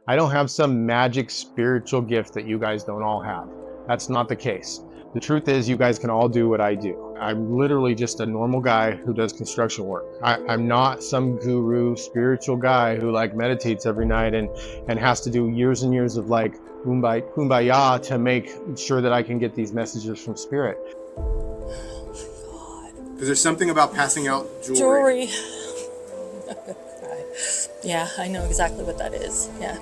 I don't have some magic spiritual gift that you guys don't all have. That's not the case. The truth is, you guys can all do what I do. I'm literally just a normal guy who does construction work. I'm not some guru spiritual guy who like meditates every night and has to do years and years of like kumbaya to make sure that I can get these messages from spirit. Because there's something about passing out Jewelry. Yeah, I know exactly what that is. Yeah.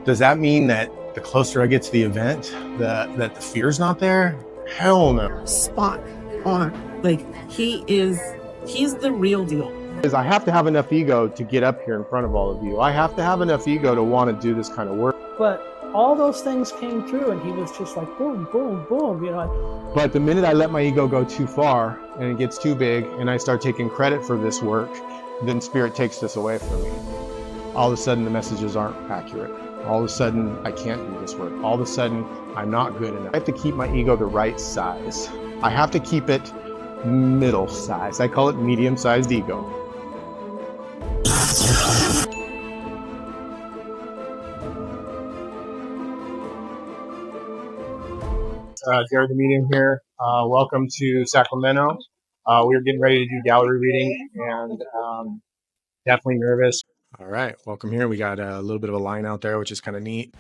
Does that mean that the closer I get to the event, that the fear's not there? Hell no. Spot on. Like, he's the real deal. Because I have to have enough ego to get up here in front of all of you. I have to have enough ego to want to do this kind of work. But all those things came through, and he was just like, boom, boom, boom, you know. But the minute I let my ego go too far and it gets too big and I start taking credit for this work, then spirit takes this away from me. All of a sudden the messages aren't accurate. All of a sudden I can't do this work. All of a sudden I'm not good enough. I have to keep my ego the right size. I have to keep it middle size. I call it medium-sized ego. Jared the Medium here. Welcome to Sacramento. We're getting ready to do gallery reading and definitely nervous. All right, welcome here. We got a little bit of a line out there, which is kind of neat.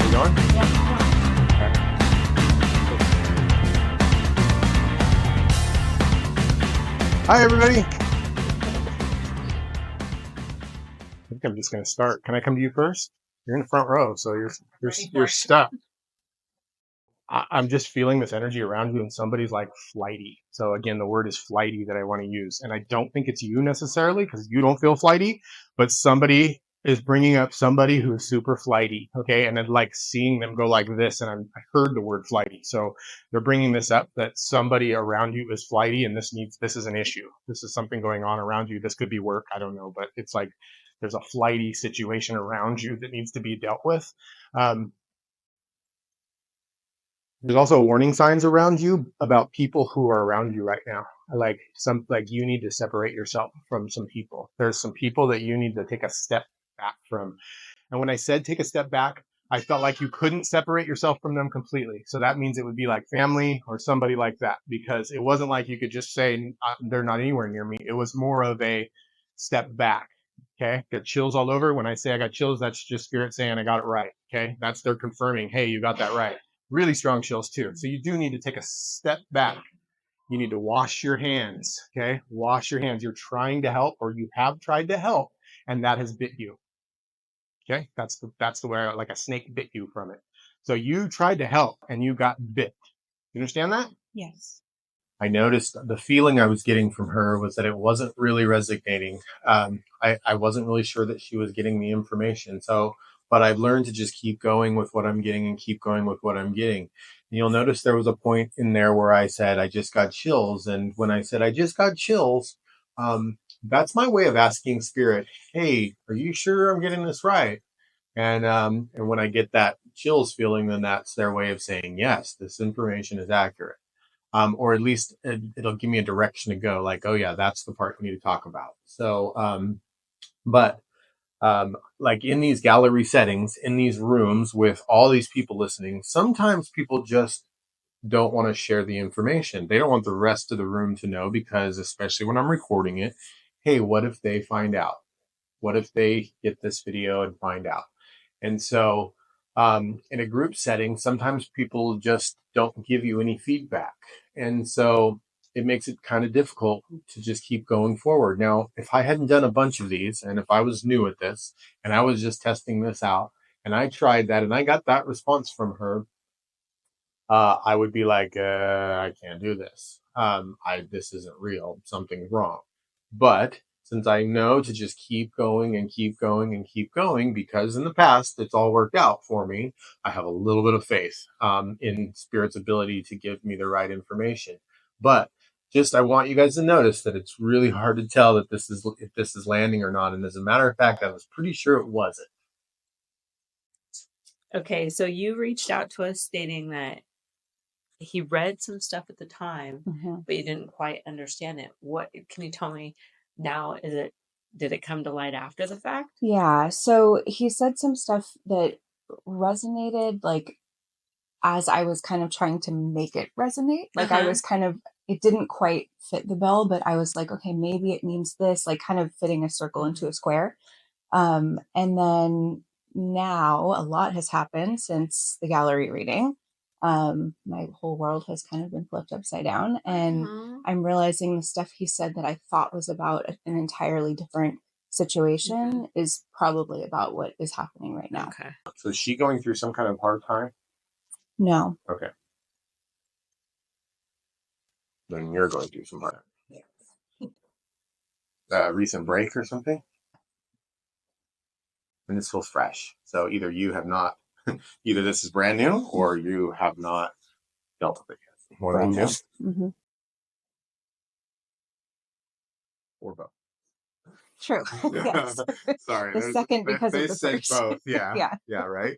You going? Hi, everybody. I think I'm just going to start. Can I come to you first? You're in the front row, so you're stuck. I'm just feeling this energy around you, and somebody's like flighty. So again, the word is flighty that I want to use, and I don't think it's you necessarily because you don't feel flighty, but somebody is bringing up somebody who is super flighty. Okay, and then like seeing them go like this, and I heard the word flighty, so they're bringing this up that somebody around you is flighty, and this is an issue. This is something going on around you. This could be work, I don't know, but it's like there's a flighty situation around you that needs to be dealt with. There's also warning signs around you about people who are around you right now. Like you need to separate yourself from some people. There's some people that you need to take a step back from. And when I said take a step back, I felt like you couldn't separate yourself from them completely. So that means it would be like family or somebody like that, because it wasn't like you could just say they're not anywhere near me. It was more of a step back. Okay. Got chills all over. When I say I got chills, that's just spirit saying I got it right. Okay. That's they're confirming, hey, you got that right. Really strong chills too. So you do need to take a step back. You need to wash your hands. Okay. Wash your hands. You're trying to help, or you have tried to help, and that has bit you. Okay. That's the way, like a snake bit you from it. So you tried to help and you got bit. You understand that? Yes. I noticed the feeling I was getting from her was that it wasn't really resonating. I wasn't really sure that she was getting the information. But I've learned to just keep going with what I'm getting and keep going with what I'm getting. And you'll notice there was a point in there where I said, I just got chills. And when I said, I just got chills, that's my way of asking spirit, hey, are you sure I'm getting this right? And when I get that chills feeling, then that's their way of saying, yes, this information is accurate. Or at least it'll give me a direction to go, like, oh yeah, that's the part we need to talk about. So, like in these gallery settings, in these rooms with all these people listening, sometimes people just don't want to share the information. They don't want the rest of the room to know, because especially when I'm recording it, hey, what if they find out? What if they get this video and find out? And so in a group setting, sometimes people just don't give you any feedback. And so it makes it kind of difficult to just keep going forward. Now, if I hadn't done a bunch of these, and if I was new at this and I was just testing this out and I tried that and I got that response from her, I would be like, I can't do this. This isn't real. Something's wrong. But since I know to just keep going and keep going and keep going, because in the past it's all worked out for me, I have a little bit of faith in Spirit's ability to give me the right information. But I want you guys to notice that it's really hard to tell that if this is landing or not. And as a matter of fact, I was pretty sure it wasn't. Okay, so you reached out to us stating that he read some stuff at the time, Mm-hmm. but you didn't quite understand it. What can you tell me now? Did it come to light after the fact? Yeah. So he said some stuff that resonated, like, as I was kind of trying to make it resonate. Like, I was kind of, it didn't quite fit the bill, but I was like, okay, maybe it means this, like kind of fitting a circle into a square. And then now a lot has happened since the gallery reading. My whole world has kind of been flipped upside down, and I'm realizing the stuff he said that I thought was about an entirely different situation is probably about what is happening right now. Okay. So is she going through some kind of hard time? No. Okay. Then you're going through some hard time. Recent break or something? And this feels fresh. So either you have not, either this is brand new or you have not dealt with it yet. One of the two. Mm-hmm. Or both. True. Yes. Sorry. The second because they of the said first. both. Yeah. Yeah. Yeah, right?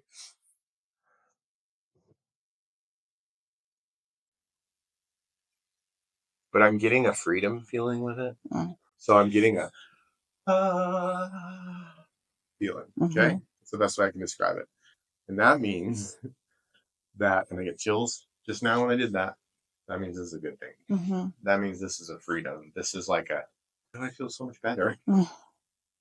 But I'm getting a freedom feeling with it. So I'm getting a feeling. Okay? It's the best way I can describe it. And that means that, and I get chills just now when I did that, that means this is a good thing. That means this is a freedom. This is like a, oh, I feel so much better. You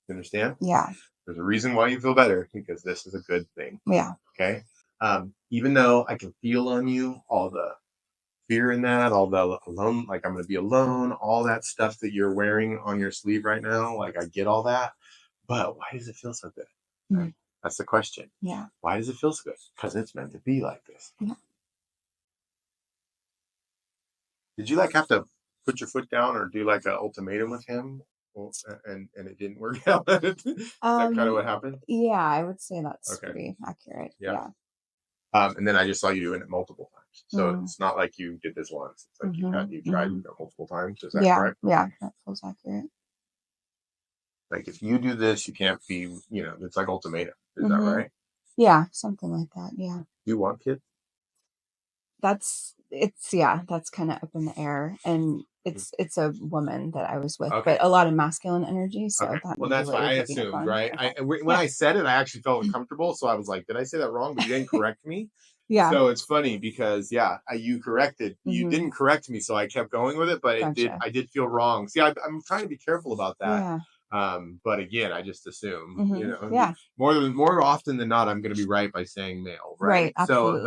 understand? Yeah. There's a reason why you feel better, because this is a good thing. Yeah. Okay? Even though I can feel on you all the fear in that, all the alone, like I'm going to be alone, all that stuff that you're wearing on your sleeve right now, like I get all that. But why does it feel so good? Right? That's the question. Yeah. Why does it feel so good? Because it's meant to be like this. Yeah. Did you like have to put your foot down or do like an ultimatum with him, and it didn't work out? Is that kind of what happened? Yeah, I would say that's Okay. pretty accurate. Yeah. And then I just saw you doing it multiple times. So it's not like you did this once. It's like you tried it multiple times. Is that correct? Yeah, that feels accurate. Like if you do this, you can't be, it's like ultimatum. Is that right? Yeah, something like that. Yeah. Do you want kids? That's kind of up in the air, and it's a woman that I was with, but a lot of masculine energy. So that's why I assumed, right? Okay. When I said it, I actually felt uncomfortable. So I was like, did I say that wrong? But you didn't correct me. Yeah. So it's funny because you corrected, you didn't correct me. So I kept going with it, but I did feel wrong. See, I'm trying to be careful about that. Yeah. But again, I just assume, more often than not, I'm going to be right by saying male, right? Right. Absolutely. So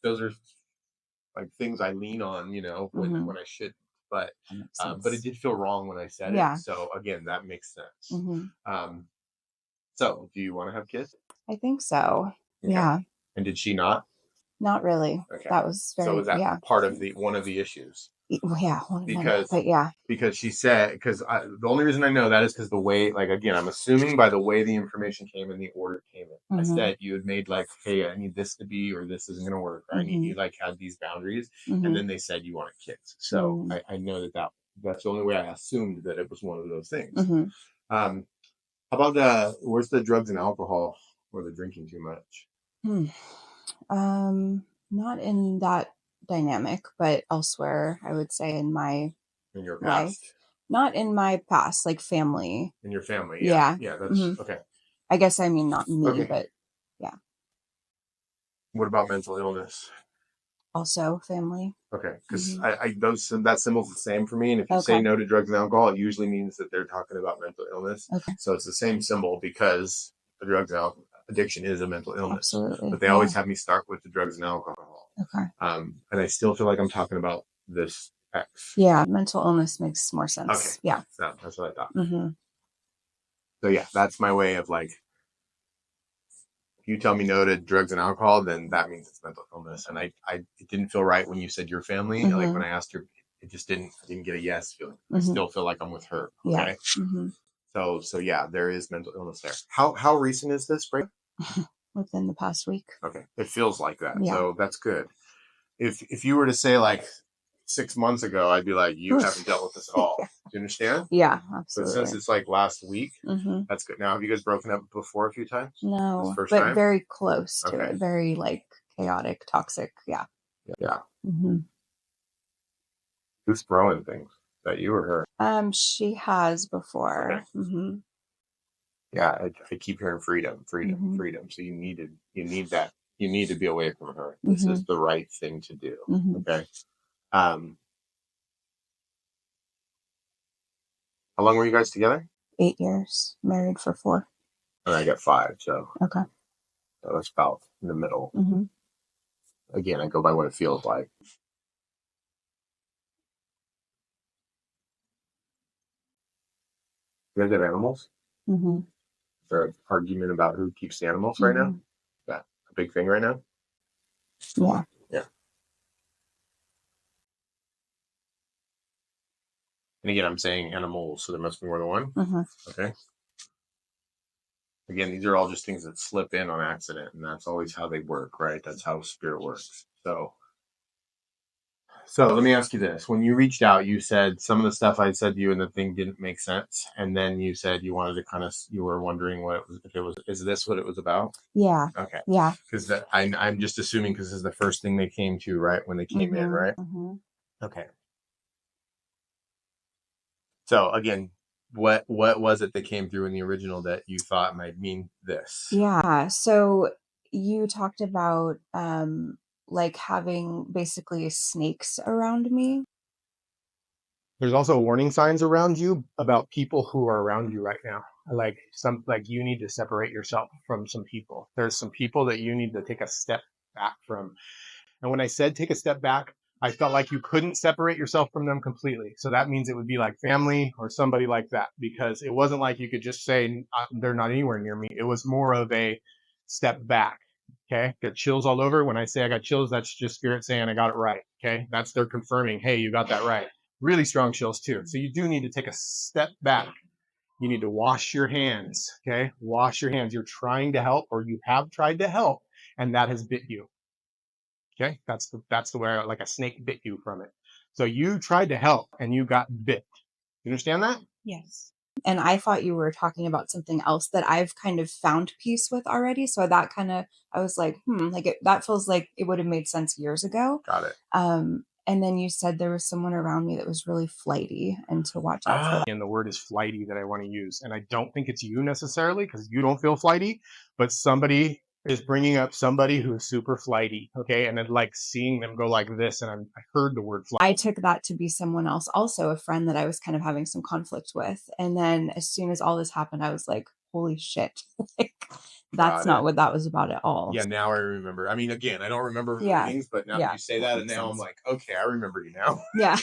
those are like things I lean on, when I shouldn't. But it did feel wrong when I said it. So again, that makes sense. So do you want to have kids? I think so. Okay. Yeah. And did she not? Not really. Okay. That was very. So was that part of one of the issues? Yeah, because she said, the only reason I know that is because the way, like, again, I'm assuming by the way the information came in, the order came in. I said you had made like, hey, I need this to be, or this isn't going to work, or I need you like had these boundaries, and then they said you wanted kids. So I know that's the only way I assumed that it was one of those things. How about where's the drugs and alcohol or the drinking too much? Not in that dynamic, but elsewhere, I would say in your past life. Not in my past, like family. In your family, yeah. Yeah, that's okay. I guess I mean not me, but yeah. What about mental illness? Also family. Okay, because that symbol's the same for me, and if you say no to drugs and alcohol, it usually means that they're talking about mental illness. Okay. So it's the same symbol because the drugs and alcohol addiction is a mental illness. Absolutely. But they always have me start with the drugs and alcohol. Okay. And I still feel like I'm talking about this X. Yeah, mental illness makes more sense. Okay. Yeah. So that's what I thought. So yeah, that's my way of like, if you tell me no to drugs and alcohol, then that means it's mental illness. And it didn't feel right when you said your family. Like when I asked her, it just I didn't get a yes feeling. I still feel like I'm with her. Okay. Yeah. So yeah, there is mental illness there. How recent is this break? Within the past week. Okay. It feels like that. Yeah. So that's good. If you were to say like 6 months ago, I'd be like, you haven't dealt with this at all. Do you understand? Yeah, absolutely. So since it's like last week, that's good. Now, have you guys broken up before a few times? No, first but time? very close to it. Very like chaotic, toxic. Yeah. Yeah. Mm-hmm. Who's throwing things? That you or her? She has before. Okay. Mm-hmm. Yeah, I keep hearing freedom, freedom, Mm-hmm. freedom. So you need that. You need to be away from her. This Mm-hmm. is the right thing to do. Mm-hmm. Okay. How long were you guys together? 8 years, married for 4. And I got 5, so Okay. that's about in the middle. Mm-hmm. Again, I go by what it feels like. You guys have animals? Mm-hmm. Is there an argument about who keeps the animals right now? Is that a big thing right now? Yeah. Yeah. And again, I'm saying animals, so there must be more than one. Mm-hmm. Okay. Again, these are all just things that slip in on accident, and that's always how they work, right? That's how spirit works. So let me ask you this. When you reached out, you said some of the stuff I said to you and the thing didn't make sense. And then you said you wanted to you were wondering what it was, if it was, is this what it was about? Yeah. Okay. Yeah. Because I'm just assuming because this is the first thing they came to, right? When they came in, right? Mm-hmm. Okay. So again, what was it that came through in the original that you thought might mean this? Yeah. So you talked about like having basically snakes around me. There's also warning signs around you about people who are around you right now. Like you need to separate yourself from some people. There's some people that you need to take a step back from. And when I said take a step back, I felt like you couldn't separate yourself from them completely. So that means it would be like family or somebody like that, because it wasn't like you could just say they're not anywhere near me. It was more of a step back. Okay. Got chills all over. When I say I got chills, that's just spirit saying I got it right. Okay. That's they're confirming, hey, you got that right. Really strong chills too. So you do need to take a step back. You need to wash your hands. Okay. Wash your hands. You're trying to help, or you have tried to help, and that has bit you. Okay, that's the way, like a snake bit you from it. So you tried to help and you got bit. You understand that? Yes. And I thought you were talking about something else that I've kind of found peace with already. So that kind of, I was like, that feels like it would have made sense years ago. Got it. And then you said there was someone around me that was really flighty and to watch out for that. And the word is flighty that I want to use. And I don't think it's you necessarily because you don't feel flighty, but somebody is bringing up somebody who is super flighty. Okay. And then like seeing them go like this. And I heard the word flighty. I took that to be someone else, also a friend that I was kind of having some conflict with. And then as soon as all this happened, I was like, holy shit. Like, that's not what that was about at all. Yeah, now I remember. I mean, again, I don't remember things, but now that you say that, and now I'm like, okay, I remember you now. Yeah.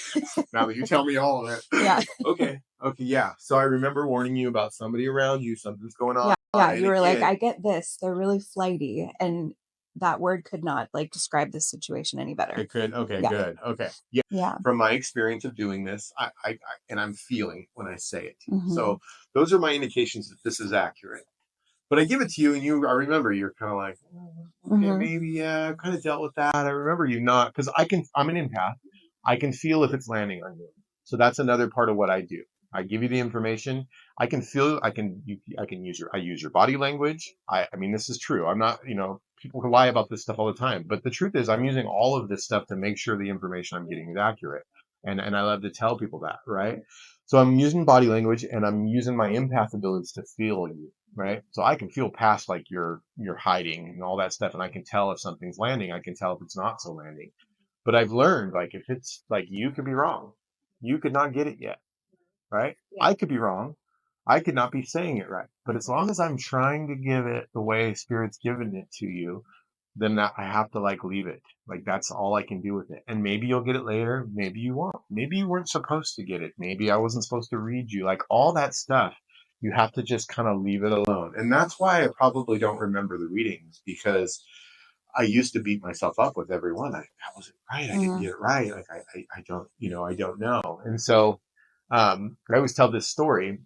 Now that you tell me all of it. Yeah. Okay, yeah. So I remember warning you about somebody around you, something's going on. Yeah, you were like, I get this. They're really flighty. And that word could not like describe this situation any better. It could. Okay, Yeah. good. Okay. Yeah. Yeah. From my experience of doing this, I and I'm feeling when I say it. Mhm. So those are my indications that this is accurate. But I give it to you, and I remember you're kind of like, okay, maybe, yeah, I kind of dealt with that. I remember you not, because I'm an empath. I can feel if it's landing on you. So that's another part of what I do. I give you the information. I can feel, I use your body language. I mean, this is true. I'm not, people can lie about this stuff all the time, but the truth is I'm using all of this stuff to make sure the information I'm getting is accurate. And I love to tell people that, right? So I'm using body language and I'm using my empath abilities to feel you. Right. So I can feel past like you're hiding and all that stuff. And I can tell if something's landing. I can tell if it's not so landing. But I've learned like if it's like you could be wrong. You could not get it yet. Right. Yeah. I could be wrong. I could not be saying it right. But as long as I'm trying to give it the way Spirit's given it to you, then I have to like leave it. Like that's all I can do with it. And maybe you'll get it later. Maybe you won't. Maybe you weren't supposed to get it. Maybe I wasn't supposed to read you. Like all that stuff. You have to just kind of leave it alone. And that's why I probably don't remember the readings, because I used to beat myself up with every one. That wasn't right. I didn't get it right. Like I don't, I don't know. And so, I always tell this story.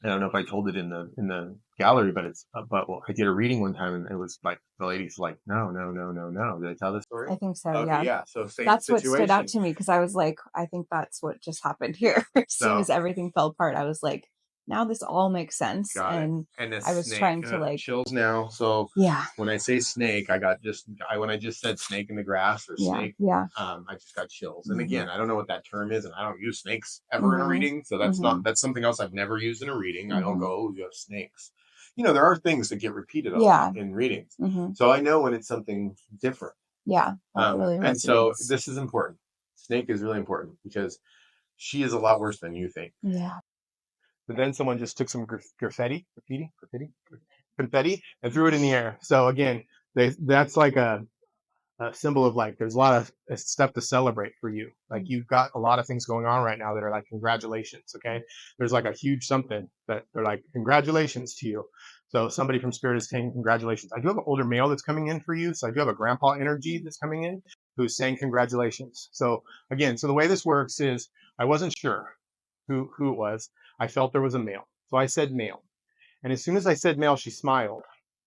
I don't know if I told it in the gallery, but I did a reading one time and it was like, the lady's like, no. Did I tell this story? I think so. Okay, Yeah. Yeah. So same that's situation. What stood out to me, because I was like, I think that's what just happened here. As soon as everything fell apart, I was like, now this all makes sense. Got it. And And a I was snake, trying to like, chills now. So yeah, when I say snake, when I just said snake in the grass or yeah, snake, yeah. I just got chills. And Mhm. again, I don't know what that term is, and I don't use snakes ever in a reading. So that's something else I've never used in a reading. I don't go, oh, you have snakes. There are things that get repeated a Yeah. lot in readings. Mm-hmm. So I know when it's something different. Yeah. That really And so resonates. this is important. Snake is really important because she is a lot worse than you think. Yeah. But then someone just took some confetti, and threw it in the air. So again, that's like a symbol of like, there's a lot of stuff to celebrate for you. Like you've got a lot of things going on right now that are like, congratulations. Okay. There's like a huge something that they're like, congratulations to you. So somebody from Spirit is saying congratulations. I do have an older male that's coming in for you. So I do have a grandpa energy that's coming in who's saying congratulations. So again, so the way this works is I wasn't sure who it was. I felt there was a male. So I said male. And as soon as I said male, she smiled.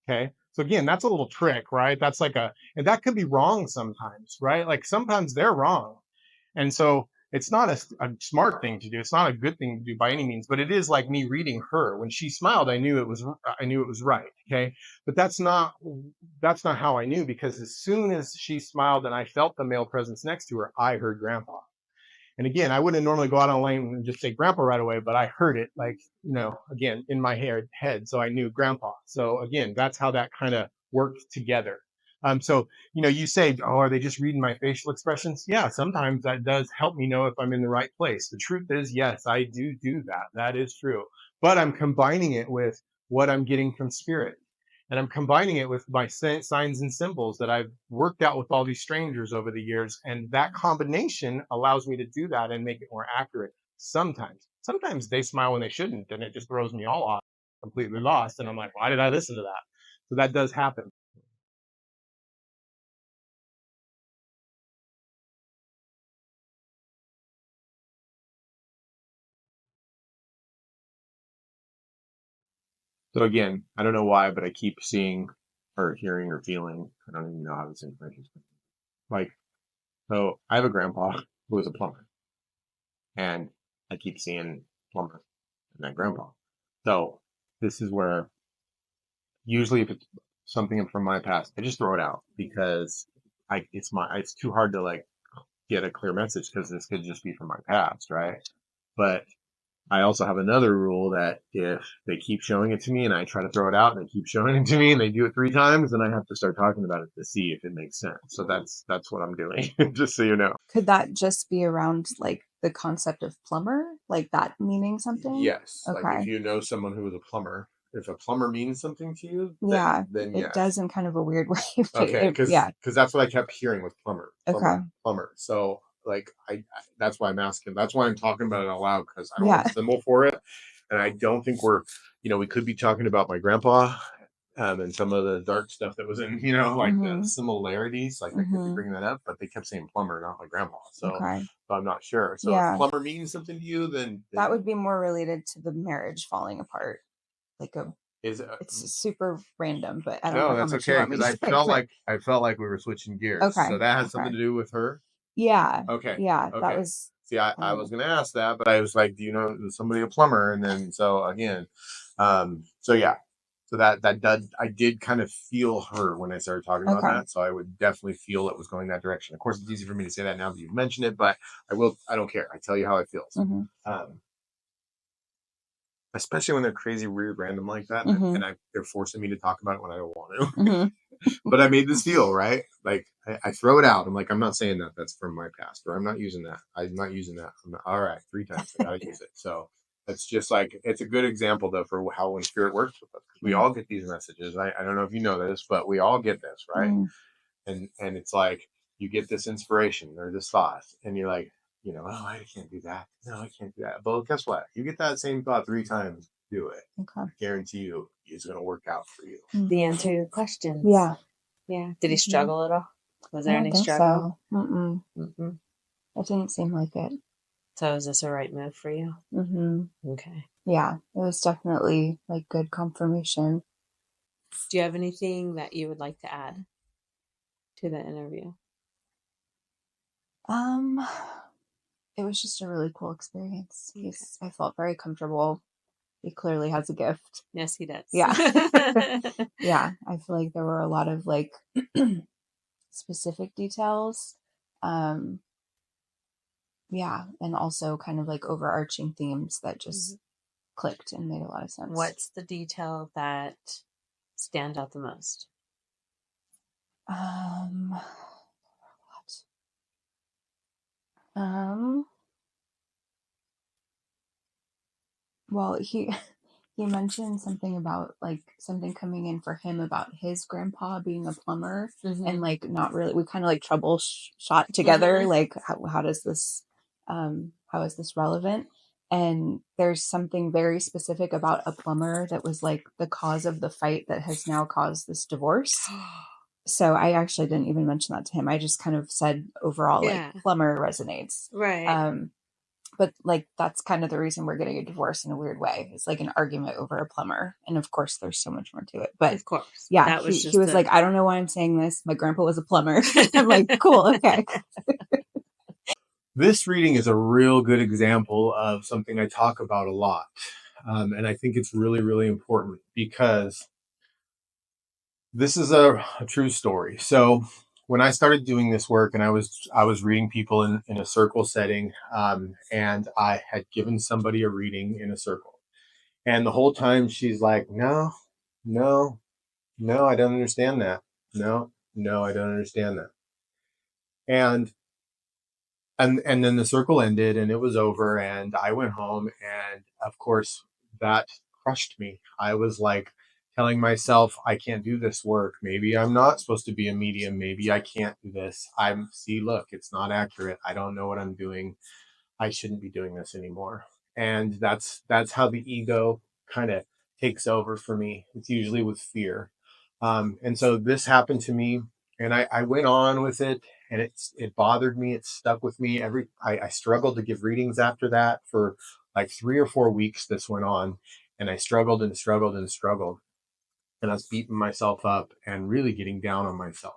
Okay. So again, that's a little trick, right? That's like and that could be wrong sometimes, right? Like sometimes they're wrong. And so it's not a smart thing to do. It's not a good thing to do by any means, but it is like me reading her. When she smiled, I knew it was right. Okay. But that's not how I knew, because as soon as she smiled and I felt the male presence next to her, I heard grandpa. And again, I wouldn't normally go out on a lane and just say grandpa right away, but I heard it like, again, in my head. So I knew grandpa. So again, that's how that kind of worked together. So, you say, oh, are they just reading my facial expressions? Yeah, sometimes that does help me know if I'm in the right place. The truth is, yes, I do that. That is true. But I'm combining it with what I'm getting from spirit. And I'm combining it with my signs and symbols that I've worked out with all these strangers over the years. And that combination allows me to do that and make it more accurate. Sometimes they smile when they shouldn't, and it just throws me all off, completely lost. And I'm like, why did I listen to that? So that does happen. So again, I don't know why, but I keep seeing or hearing or feeling. I don't even know how this information is. Like, so I have a grandpa who was a plumber, and I keep seeing plumber and that grandpa. So this is where usually if it's something from my past, I just throw it out because it's too hard to like get a clear message because this could just be from my past, right? But I also have another rule that if they keep showing it to me and I try to throw it out and they keep showing it to me and they do it 3 times, then I have to start talking about it to see if it makes sense. So that's what I'm doing, just so you know. Could that just be around like the concept of plumber, like that meaning something? Yes. Like if Okay. you know someone who is a plumber, if a plumber means something to you, Yeah. then It yes. does in kind of a weird way. Okay, Yeah. because that's what I kept hearing with Okay. plumber. So like that's why I'm asking. That's why I'm talking about it out loud, because I don't have Yeah. a symbol for it, and I don't think we could be talking about my grandpa, and some of the dark stuff that was in, like the similarities. Like I could be bringing that up, but they kept saying plumber, not my grandpa. So Okay. but I'm not sure. So if Yeah. plumber means something to you, then That would be more related to the marriage falling apart. Like is it's super random, but I don't no, know how that's much you okay want me because to say. But I felt like we were switching gears. okay. So that has something Okay. to do with her. Yeah. Okay. Yeah. That Okay. was See, I was gonna ask that, but I was like, do you know somebody a plumber? And then so again, so yeah, so I did kind of feel her when I started talking about okay. that. So I would definitely feel it was going that direction. Of course, it's easy for me to say that now that you've mentioned it, but I don't care. I tell you how it feels. Especially when they're crazy, weird, random like that, and they're forcing me to talk about it when I don't want to. But I made this deal, right? Like I throw it out. I'm like, I'm not saying that that's from my past, or I'm not using that. I'm not using that. All right, 3 times I gotta use it. So it's just like it's a good example though for how when spirit works with us. We all get these messages. I don't know if you know this, but we all get this, right? And it's like you get this inspiration or this thought, and you're like, oh, I can't do that. No, I can't do that. But guess what? You get that same thought 3 times, do it. Okay. I guarantee you it's going to work out for you. The answer to your questions. Yeah. Yeah. Did he struggle at all? Was there any think struggle? So. It didn't seem like it. So is this a right move for you? Okay. Yeah, it was definitely like good confirmation. Do you have anything that you would like to add to the interview? It was just a really cool experience. I felt very comfortable he clearly has a gift. Yes, he does. Yeah. Yeah. I feel like there were a lot of like specific details. Yeah. And also kind of like overarching themes that just clicked and made a lot of sense. What's the detail that stand out the most? Well, he mentioned something about like something coming in for him about his grandpa being a plumber and like not really, we kind of like shot together like how does this how is this relevant? And there's something very specific about a plumber that was like the cause of the fight that has now caused this divorce. So I actually didn't even mention that to him. I just kind of said overall like plumber resonates. Right. But like that's kind of the reason we're getting a divorce in a weird way. It's like an argument over a plumber, and of course there's so much more to it. But of course, yeah, that was he was like, I don't know why I'm saying this. My grandpa was a plumber. I'm like, cool, okay. This reading is a real good example of something I talk about a lot, and I think it's really, really important because this is a true story. So when I started doing this work and I was reading people in a circle setting, and I had given somebody a reading in a circle. And the whole time she's like, no, no, no, I don't understand that. No, no, I don't understand that. And and then the circle ended and it was over and I went home and of course that crushed me. I was like telling myself I can't do this work. Maybe I'm not supposed to be a medium. Maybe I can't do this. Look, it's not accurate. I don't know what I'm doing. I shouldn't be doing this anymore. And that's how the ego kind of takes over for me. It's usually with fear. And so this happened to me and I went on with it and it bothered me. It stuck with me. I struggled to give readings after that for like 3 or 4 weeks. This went on and I struggled and struggled and struggled. And I was beating myself up and really getting down on myself.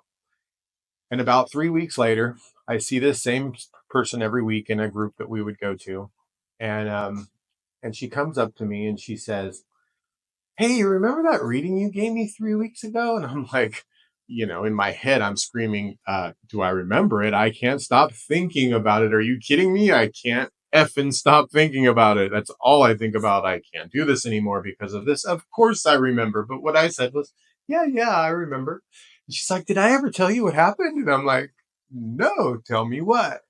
And about 3 weeks later, I see this same person every week in a group that we would go to. And she comes up to me and she says, hey, you remember that reading you gave me 3 weeks ago? And I'm like, in my head, I'm screaming, do I remember it? I can't stop thinking about it. Are you kidding me? I can't effing stop thinking about it. That's all I think about. I can't do this anymore because of this. Of course I remember. But what I said was, yeah, I remember. And she's like, did I ever tell you what happened? And I'm like, no, tell me what.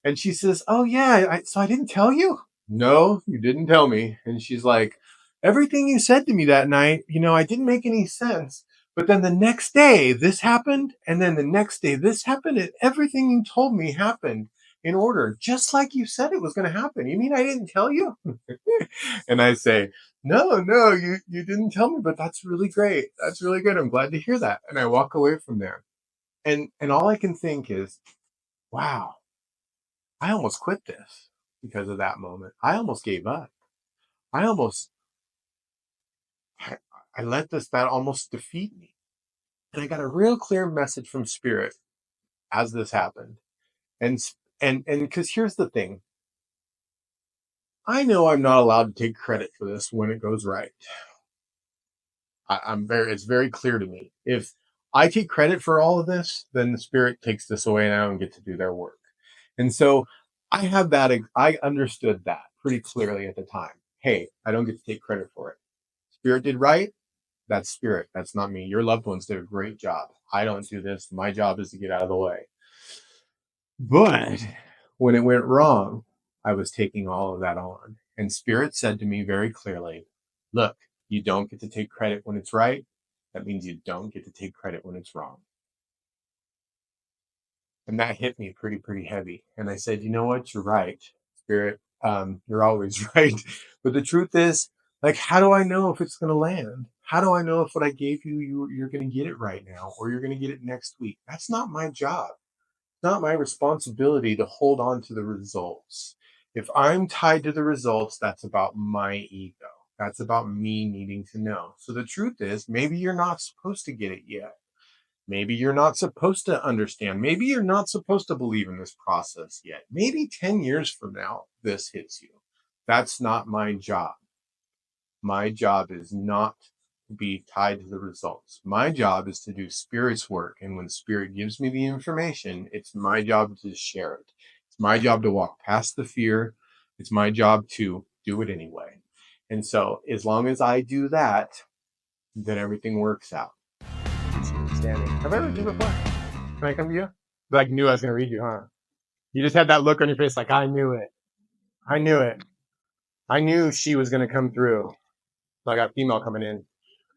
And she says, oh yeah, so I didn't tell you? No, you didn't tell me. And she's like, everything you said to me that night, I didn't make any sense. But then the next day this happened. And then the next day this happened. And everything you told me happened in order, just like you said it was going to happen. You mean I didn't tell you? And I say, no, you didn't tell me, but that's really great. That's really good. I'm glad to hear that. And I walk away from there. And all I can think is, wow, I almost quit this because of that moment. I almost gave up. I almost, I let that almost defeat me. And I got a real clear message from Spirit as this happened. And because here's the thing. I know I'm not allowed to take credit for this when it goes right. It's very clear to me. If I take credit for all of this, then the Spirit takes this away and I don't get to do their work. And so I understood that pretty clearly at the time. Hey, I don't get to take credit for it. Spirit did right. That's Spirit. That's not me. Your loved ones did a great job. I don't do this. My job is to get out of the way. But when it went wrong, I was taking all of that on. And Spirit said to me very clearly, look, you don't get to take credit when it's right. That means you don't get to take credit when it's wrong. And that hit me pretty heavy. And I said, you know what? You're right, Spirit. You're always right. But the truth is, like, how do I know if it's going to land? How do I know if what I gave you're going to get it right now or you're going to get it next week? That's not my job. It's not my responsibility to hold on to the results. If I'm tied to the results, that's about my ego. That's about me needing to know. So the truth is, maybe you're not supposed to get it yet. Maybe you're not supposed to understand. Maybe you're not supposed to believe in this process yet. Maybe 10 years from now, this hits you. That's not my job. My job is not to be tied to the results. My job is to do Spirit's work. And when Spirit gives me the information, it's my job to share it. It's my job to walk past the fear. It's my job to do it anyway. And so as long as I do that, then everything works out. Standing. Have I ever done before? Can I come to you? Like, knew I was going to read you, huh? You just had that look on your face like, I knew it. I knew it. I knew she was going to come through. So I got a female coming in.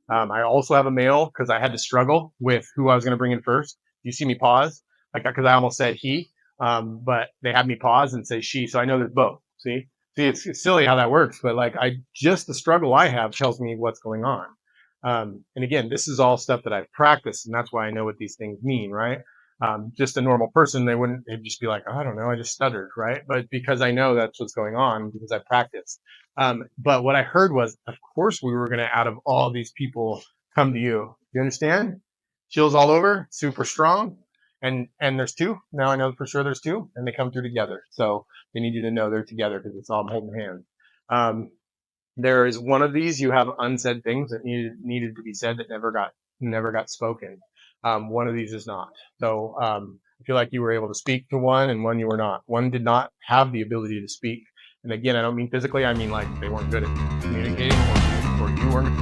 I also have a male because I had to struggle with who I was going to bring in first. You see me pause, like, because I almost said he, but they had me pause and say she, so I know there's both. See, it's silly how that works, but like, just the struggle I have tells me what's going on. And again, this is all stuff that I've practiced, and that's why I know what these things mean, right? Just a normal person, they'd just be like, oh, I don't know, I just stuttered, right? But because I know that's what's going on, because I practiced. But what I heard was, of course, we were going to, out of all these people, come to you. You understand? Chills all over, super strong. And there's two. Now I know for sure there's two, and they come through together. So they need you to know they're together because it's all holding hands. There is one of these, you have unsaid things that needed to be said that never got spoken. One of these is not. So I feel like you were able to speak to one, and one you were not. One did not have the ability to speak. And again, I don't mean physically, I mean like they weren't good at communicating, or you weren't.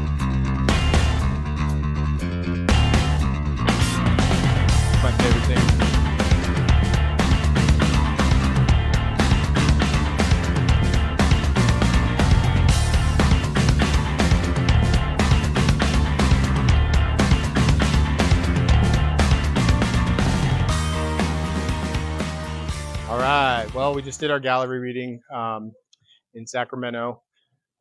My favorite thing. All right. Well, we just did our gallery reading in Sacramento.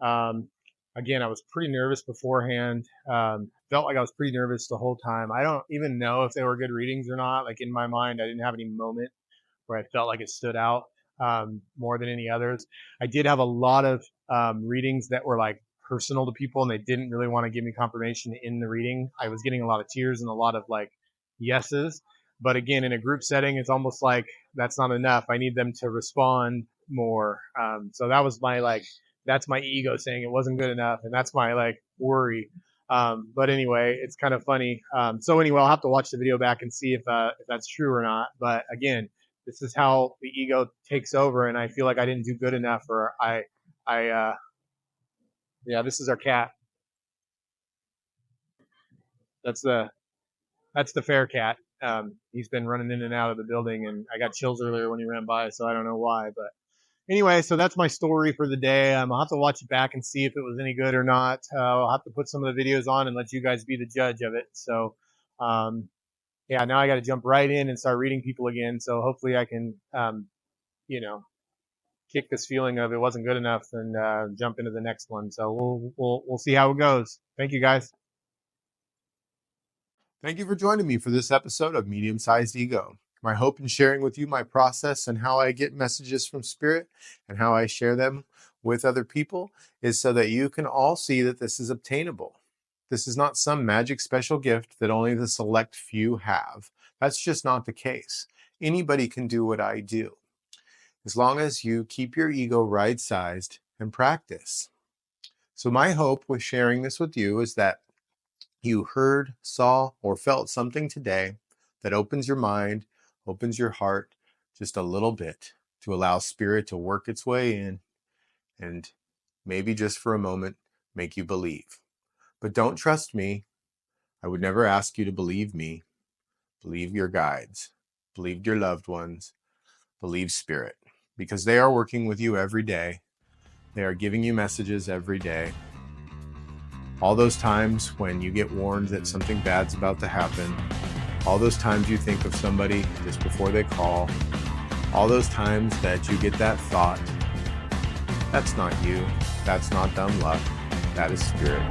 Again, I was pretty nervous beforehand. Felt like I was pretty nervous the whole time. I don't even know if they were good readings or not. Like in my mind, I didn't have any moment where I felt like it stood out more than any others. I did have a lot of readings that were like personal to people, and they didn't really want to give me confirmation in the reading. I was getting a lot of tears and a lot of like yeses. But again, in a group setting, it's almost like that's not enough. I need them to respond more. So that was that's my ego saying it wasn't good enough. And that's my like worry. But anyway, it's kind of funny. So anyway, I'll have to watch the video back and see if that's true or not. But again, this is how the ego takes over. And I feel like I didn't do good enough, or yeah, this is our cat. That's the fair cat. He's been running in and out of the building, and I got chills earlier when he ran by, so I don't know why. But anyway, so that's my story for the day. I'll have to watch it back and see if it was any good or not. I'll have to put some of the videos on and let you guys be the judge of it. So, yeah, now I got to jump right in and start reading people again. So hopefully I can, kick this feeling of it wasn't good enough and jump into the next one. So we'll see how it goes. Thank you, guys. Thank you for joining me for this episode of Medium Sized Ego. My hope in sharing with you my process and how I get messages from Spirit and how I share them with other people is so that you can all see that this is obtainable. This is not some magic special gift that only the select few have. That's just not the case. Anybody can do what I do, as long as you keep your ego right-sized and practice. So my hope with sharing this with you is that you heard, saw, or felt something today that opens your mind, opens your heart just a little bit to allow Spirit to work its way in and maybe just for a moment make you believe. But don't trust me. I would never ask you to believe me. Believe your guides. Believe your loved ones. Believe Spirit, because they are working with you every day. They are giving you messages every day. All those times when you get warned that something bad's about to happen, all those times you think of somebody just before they call, all those times that you get that thought, that's not you, that's not dumb luck, that is Spirit.